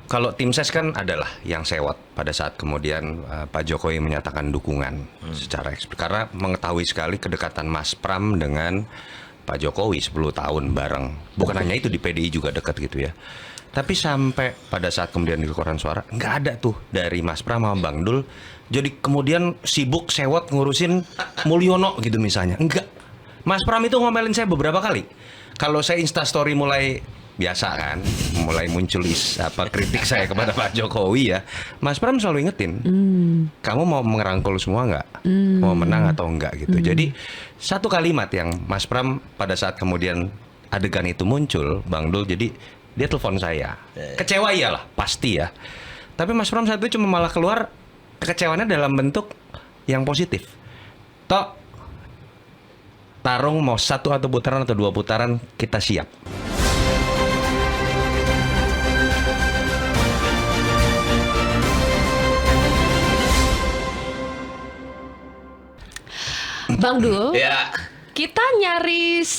Kalau tim ses kan adalah yang sewot pada saat kemudian Pak Jokowi menyatakan dukungan secara eksplisit. Karena mengetahui sekali kedekatan Mas Pram dengan Pak Jokowi 10 tahun bareng. Bukan hanya itu, di PDI juga dekat gitu ya. Tapi sampai pada saat kemudian di koran suara nggak ada tuh dari Mas Pram sama Bang Dul. Jadi kemudian sibuk sewot ngurusin Mulyono gitu misalnya. Enggak. Mas Pram itu ngomelin saya beberapa kali. Kalau saya instastory mulai biasa kan, mulai muncul kritik saya kepada Pak Jokowi ya, Mas Pram selalu ingetin, kamu mau mengerangkul semua nggak, mau menang atau enggak gitu. Jadi satu kalimat yang Mas Pram pada saat kemudian adegan itu muncul, Bang Dul, jadi dia telepon saya, kecewa iyalah pasti ya, tapi Mas Pram saat itu cuma malah keluar kekecewaannya dalam bentuk yang positif. Tok, tarung mau 1 atau putaran atau 2 putaran kita siap. Bang Dul, Ya, kita nyaris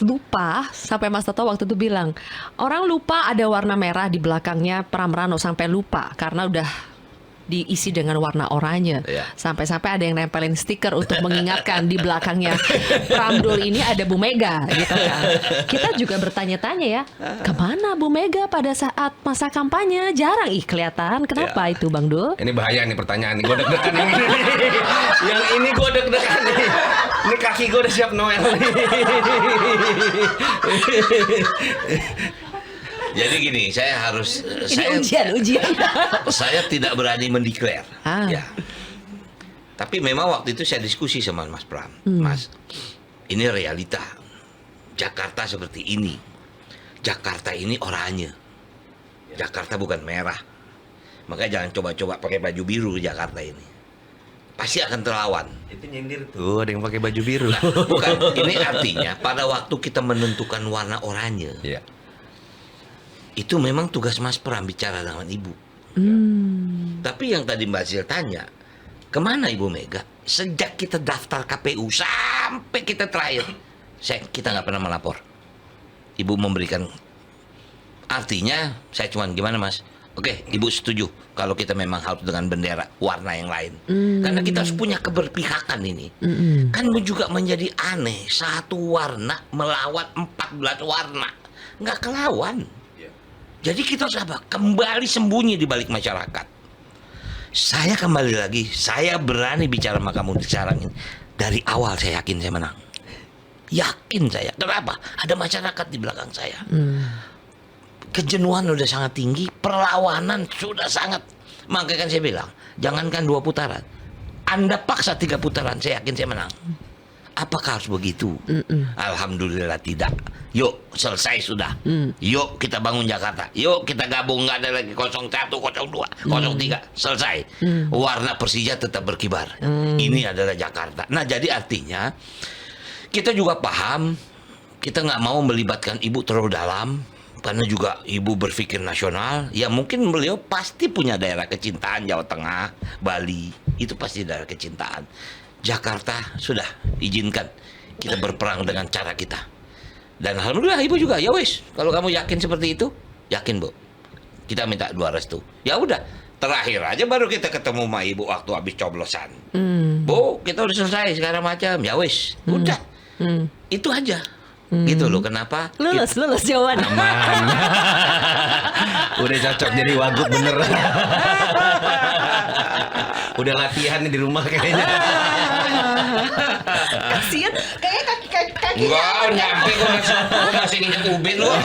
lupa sampai Mas Toto waktu itu bilang orang lupa ada warna merah di belakangnya Pram Rano, sampai lupa karena udah diisi dengan warna oranye. Iya. Sampai-sampai ada yang nempelin stiker untuk mengingatkan di belakangnya Pram Dul ini ada Bu Mega gitu kan. Kita juga bertanya-tanya ya, kemana Bu Mega pada saat masa kampanye? Jarang kelihatan. Kenapa itu Bang Dul? Ini bahaya nih pertanyaan nih, gue deg-degan yang ini. Yang ini gue deg-degan nih. Ini kaki gue udah siap Noel nih. jadi gini, saya harus Ini ujian. saya tidak berani mendeklar. Ah. Ya. Tapi memang waktu itu saya diskusi sama Mas Pram. Mas, ini realita. Jakarta seperti ini. Jakarta ini oranye. Jakarta bukan merah. Makanya jangan coba-coba pakai baju biru di Jakarta ini. Pasti akan terlawan. Itu nyindir tuh, ada yang pakai baju biru. Bukan, ini artinya pada waktu kita menentukan warna oranye, Iya. itu memang tugas Mas Pram bicara dengan Ibu. Tapi yang tadi Mbak Zil tanya, kemana Ibu Mega? Sejak kita daftar KPU sampai kita terakhir, kita nggak pernah melapor. Ibu memberikan, artinya saya cuman gimana Mas? Oke, Ibu setuju kalau kita memang harus dengan bendera warna yang lain. Karena kita harus punya keberpihakan ini. Kan juga menjadi aneh, satu warna melawan 14 warna. Nggak kelawan. Jadi kita harus apa? Kembali sembunyi di balik masyarakat. Saya kembali lagi, saya berani bicara sama kamu sekarang ini. Dari awal saya yakin saya menang. Yakin saya. Kenapa? Ada masyarakat di belakang saya. Kejenuhan udah sangat tinggi, perlawanan sudah sangat. Makanya kan saya bilang, jangankan 2 putaran. Anda paksa 3 putaran, saya yakin saya menang. Apakah harus begitu? Alhamdulillah tidak. Yuk selesai sudah. Yuk kita bangun Jakarta. Yuk kita gabung, nggak ada lagi 01, 02, 03. Selesai. Warna Persija tetap berkibar. Ini adalah Jakarta. Nah jadi artinya kita juga paham, kita nggak mau melibatkan Ibu terlalu dalam. Karena juga Ibu berpikir nasional. Ya mungkin beliau pasti punya daerah kecintaan, Jawa Tengah, Bali. Itu pasti daerah kecintaan. Jakarta sudah izinkan kita berperang dengan cara kita. Dan alhamdulillah Ibu juga, ya wis, kalau kamu yakin seperti itu, yakin Bu. Kita minta 2 restu. Ya udah, terakhir aja baru kita ketemu sama Ibu waktu habis coblosan. Bu, kita udah selesai segala macam. Ya wis, udah. Itu aja. Gitu loh, kenapa? Lulus jawaban. Aman. Udah cocok jadi wagub bener. Udah latihan nih di rumah kayaknya. Kasian, kayaknya kaki Enggak, nyampe gue masih nginjek ubin loh.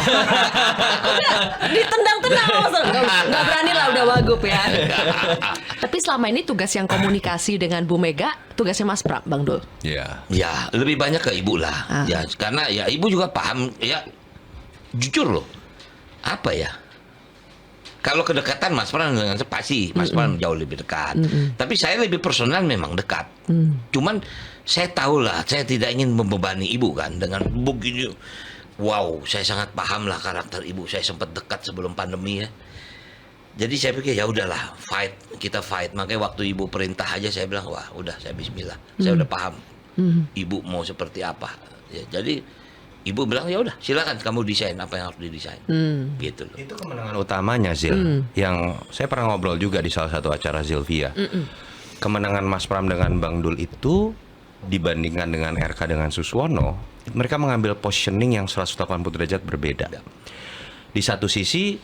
ditendang-tendang langsung. Nggak berani lah, udah wagub ya. Tapi selama ini tugas yang komunikasi dengan Bu Mega, tugasnya Mas Pram, Bang Dul. Iya. Ya, lebih banyak ke Ibu lah. Ya, karena ya Ibu juga paham, ya jujur loh. Apa ya? Kalau kedekatan Mas Pram dengan saya pasti Mas Pram jauh lebih dekat. Tapi saya lebih personal memang dekat. Cuman saya tahu lah, saya tidak ingin membebani Ibu kan dengan begini. Wow, saya sangat paham lah karakter Ibu. Saya sempat dekat sebelum pandemi ya. Jadi saya pikir ya udahlah, kita fight. Makanya waktu Ibu perintah aja saya bilang, wah udah saya bismillah. Saya udah paham Ibu mau seperti apa. Ya, jadi Ibu bilang ya udah silakan kamu desain apa yang harus didesain. Gitu loh. Itu kemenangan utamanya Zil, yang saya pernah ngobrol juga di salah satu acara Zilvia. Kemenangan Mas Pram dengan Bang Dul itu dibandingkan dengan RK dengan Suswono, mereka mengambil positioning yang 180 derajat berbeda. Di satu sisi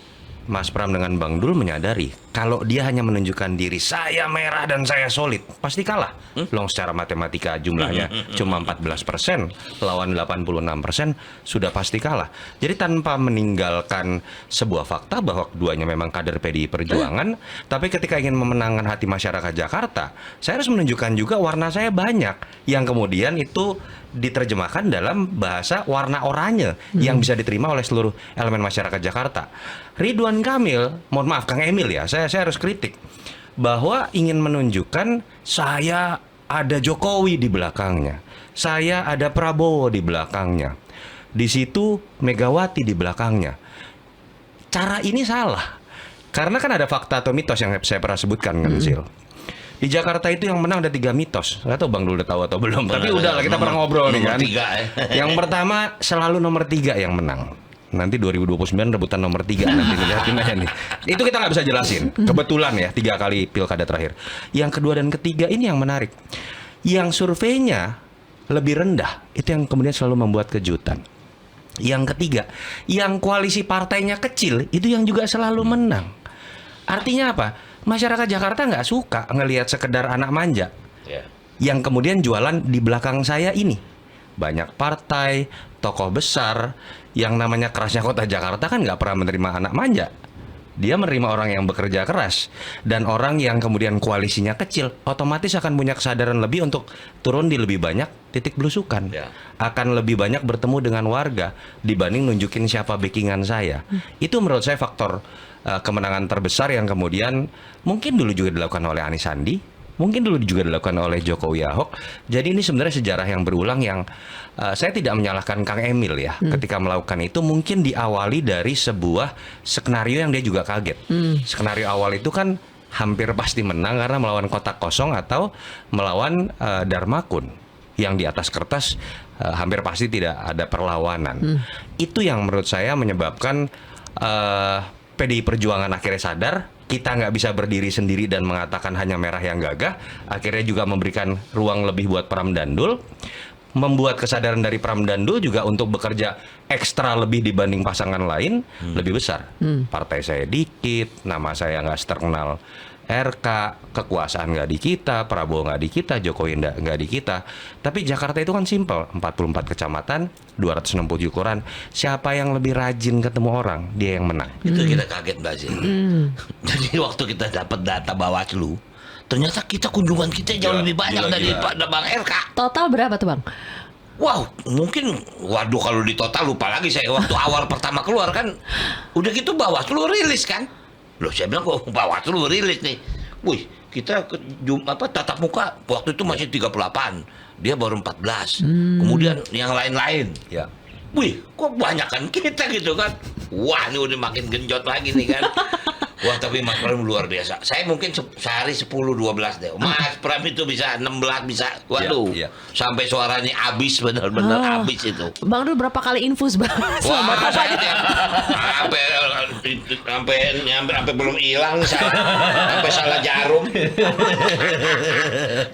Mas Pram dengan Bang Dul menyadari kalau dia hanya menunjukkan diri saya merah dan saya solid, pasti kalah. Long secara matematika jumlahnya cuma 14%, lawan 86% sudah pasti kalah. Jadi tanpa meninggalkan sebuah fakta bahwa keduanya memang kader PDI Perjuangan, tapi ketika ingin memenangkan hati masyarakat Jakarta, saya harus menunjukkan juga warna saya banyak, yang kemudian itu diterjemahkan dalam bahasa warna oranye yang bisa diterima oleh seluruh elemen masyarakat Jakarta. Ridwan Kamil, mohon maaf Kang Emil ya, saya harus kritik bahwa ingin menunjukkan saya ada Jokowi di belakangnya, saya ada Prabowo di belakangnya, di situ Megawati di belakangnya. Cara ini salah, karena kan ada fakta atau mitos yang saya pernah sebutkan kan Zil. Di Jakarta itu yang menang ada 3 mitos. Nggak tahu Bang Dul udah tahu atau belum. Tapi udahlah kita pernah ngobrol nih kan. 3, Yang pertama selalu nomor 3 yang menang. Nanti 2029 rebutan nomor 3 nanti lihatin aja nih. Itu kita nggak bisa jelasin. Kebetulan ya 3 kali pilkada terakhir. Yang kedua dan ketiga ini yang menarik. Yang surveinya lebih rendah itu yang kemudian selalu membuat kejutan. Yang ketiga, yang koalisi partainya kecil itu yang juga selalu menang. Artinya apa? Masyarakat Jakarta nggak suka ngelihat sekedar anak manja yang kemudian jualan di belakang saya ini. Banyak partai, tokoh besar, yang namanya kerasnya kota Jakarta kan nggak pernah menerima anak manja. Dia menerima orang yang bekerja keras. Dan orang yang kemudian koalisinya kecil, otomatis akan punya kesadaran lebih untuk turun di lebih banyak titik belusukan. Akan lebih banyak bertemu dengan warga dibanding nunjukin siapa backingan saya. Itu menurut saya faktor kemenangan terbesar yang kemudian mungkin dulu juga dilakukan oleh Anies Sandi, mungkin dulu juga dilakukan oleh Jokowi Ahok. Jadi ini sebenarnya sejarah yang berulang yang saya tidak menyalahkan Kang Emil ya ketika melakukan itu. Mungkin diawali dari sebuah skenario yang dia juga kaget. Skenario awal itu kan hampir pasti menang karena melawan kotak kosong atau melawan Dharmakun yang di atas kertas hampir pasti tidak ada perlawanan. Itu yang menurut saya menyebabkan PDI Perjuangan akhirnya sadar kita nggak bisa berdiri sendiri dan mengatakan hanya merah yang gagah. Akhirnya juga memberikan ruang lebih buat Pram dan Dul, membuat kesadaran dari Pram dan Dul juga untuk bekerja ekstra lebih dibanding pasangan lain lebih besar. Partai saya dikit, nama saya nggak terkenal RK, kekuasaan nggak di kita, Prabowo nggak di kita, Jokowi nggak di kita. Tapi Jakarta itu kan simpel, 44 kecamatan, 267 kelurahan. Siapa yang lebih rajin ketemu orang, dia yang menang. Itu kita kaget Mbak Zil. Jadi waktu kita dapat data Bawaslu, ternyata kunjungan kita jauh lebih banyak daripada Bang RK. Total berapa tuh Bang? Wow, mungkin waduh kalau di total lupa lagi saya. Waktu awal pertama keluar kan, udah gitu Bawaslu rilis kan. Loh saya bilang kok Bawaslu rilis nih. Wih, kita tatap muka waktu itu masih 38. Dia baru 14. Kemudian yang lain-lain. Ya. Wih, kok banyak kan kita gitu kan. Wah, ini udah makin genjot lagi nih kan. Wah, tapi Mas Pram luar biasa. Saya mungkin sehari 10-12 deh. Mas Pram itu bisa 16, bisa. Waduh. Ya. Sampai suaranya habis, benar-benar habis itu. Bang Dul berapa kali infus Bang? Wah, saya sampai belum hilang saya. Sampai salah jarum.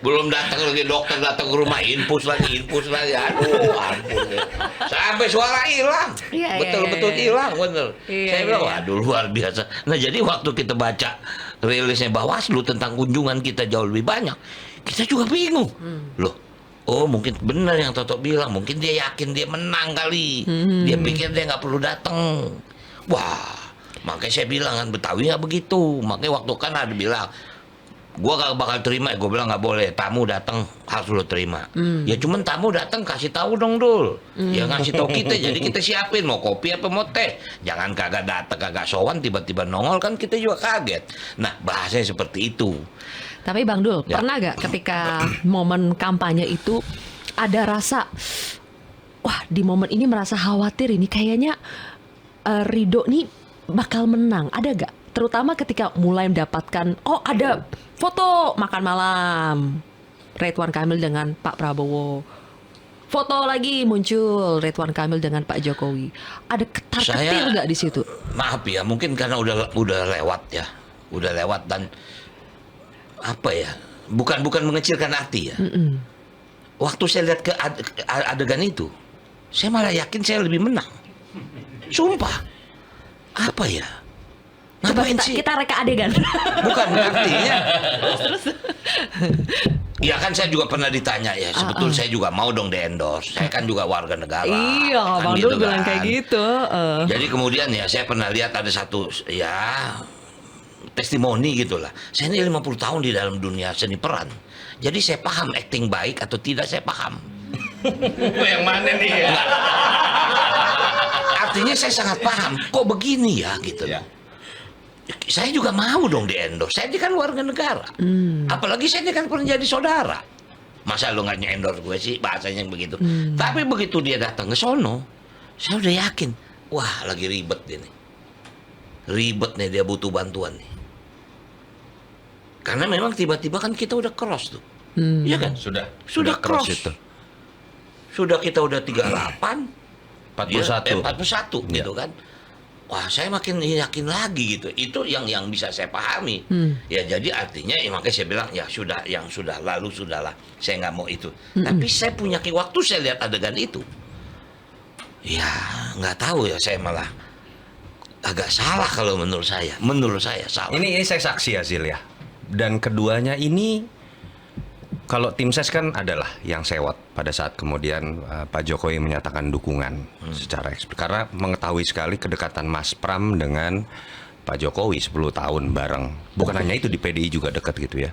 Belum datang lagi dokter, datang ke rumah infus lagi. Aduh, ampun deh. Sampai suara hilang. Iya, Betul-betul iya. hilang, bener. Iya, Saya bilang, iya. waduh luar biasa. Nah, jadi waktu kita baca rilisnya Bawaslu tentang kunjungan kita jauh lebih banyak, kita juga bingung. Loh, oh mungkin benar yang Toto bilang, mungkin dia yakin dia menang kali. Dia pikir dia nggak perlu datang. Wah, makanya saya bilang kan Betawi nggak begitu. Makanya waktu kan ada bilang, gua gak bakal terima. Gue bilang nggak boleh, tamu datang harus lo terima. Ya cuman tamu datang kasih tahu dong Dul. Ya ngasih tahu kita, jadi kita siapin mau kopi apa mau teh. Jangan kagak datang kagak sowan tiba-tiba nongol kan kita juga kaget. Nah bahasanya seperti itu. Tapi Bang Dul, Ya. pernah gak ketika momen kampanye itu ada rasa, wah di momen ini merasa khawatir ini kayaknya Ridho nih bakal menang, ada gak? Terutama ketika mulai mendapatkan, oh ada foto makan malam Ridwan Kamil dengan Pak Prabowo, Foto lagi muncul Ridwan Kamil dengan Pak Jokowi. Ada ketar-ketir nggak di situ? Maaf ya, mungkin karena udah lewat ya, udah lewat dan apa ya? Bukan mengecilkan hati ya. Waktu saya lihat ke adegan itu, saya malah yakin saya lebih menang. Sumpah. Apa ya? Coba Ngapain sih? kita reka adegan. Bukan artinya. Ya kan saya juga pernah ditanya ya, sebetulnya saya juga mau dong di-endorse. Saya kan juga warga negara. Iya, kan Bang gitu Dul bilang kan. kayak gitu. Jadi kemudian ya saya pernah lihat ada satu ya testimoni gitulah. Saya ini 50 tahun di dalam dunia seni peran. Jadi saya paham acting baik atau tidak, saya paham. Yang mana nih ya? Artinya saya sangat paham. Kok begini ya gitu. Ya. Saya juga mau dong di-endorse. Saya ini kan warga negara. Apalagi saya ini kan pernah jadi saudara. Masa lu nggak endorse gue sih, bahasanya yang begitu. Tapi begitu dia datang ke sono, saya udah yakin, wah lagi ribet dia nih. Ribet nih, dia butuh bantuan nih. Karena memang tiba-tiba kan kita udah cross tuh. Iya kan? Sudah cross itu. Sudah kita udah 38, 41. 41 Ya. gitu kan. Wah, saya makin yakin lagi gitu. Itu yang bisa saya pahami. Ya jadi artinya ya, makanya saya bilang ya sudah, yang sudah lalu sudahlah. Saya nggak mau itu. Tapi saya punya waktu saya lihat adegan itu. Ya nggak tahu ya, saya malah agak salah kalau menurut saya. Menurut saya salah. Ini saya saksi ya Zil ya. Dan keduanya ini kalau tim ses kan adalah yang sewot pada saat kemudian Pak Jokowi menyatakan dukungan secara eksplisit. Karena mengetahui sekali kedekatan Mas Pram dengan Pak Jokowi 10 tahun bareng. Bukan hanya itu, di PDI juga dekat gitu ya.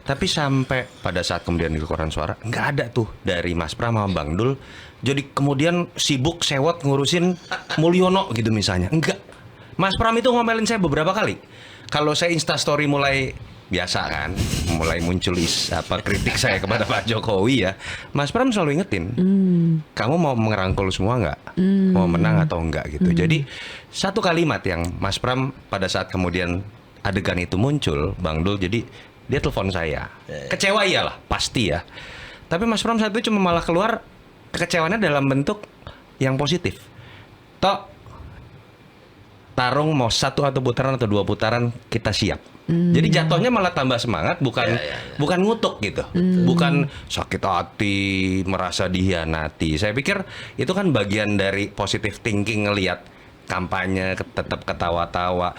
Tapi sampai pada saat kemudian di koran suara nggak ada tuh dari Mas Pram sama Bang Dul. Jadi kemudian sibuk sewot ngurusin Mulyono gitu misalnya. Enggak. Mas Pram itu ngomelin saya beberapa kali. Kalau saya Instastory mulai biasa kan, mulai muncul kritik saya kepada Pak Jokowi ya, Mas Pram selalu ingetin, kamu mau mengerangkul semua nggak, mau menang atau enggak gitu. Jadi satu kalimat yang Mas Pram pada saat kemudian adegan itu muncul, Bang Dul, jadi dia telepon saya, kecewa iyalah pasti ya, tapi Mas Pram saat itu cuma malah keluar kekecewaannya dalam bentuk yang positif. Tok, tarung mau 1 atau putaran atau 2 putaran kita siap. Jadi jatuhnya malah tambah semangat, bukan bukan ngutuk gitu, bukan sakit hati, merasa dihianati. Saya pikir itu kan bagian dari positive thinking, ngelihat kampanye tetap ketawa-tawa.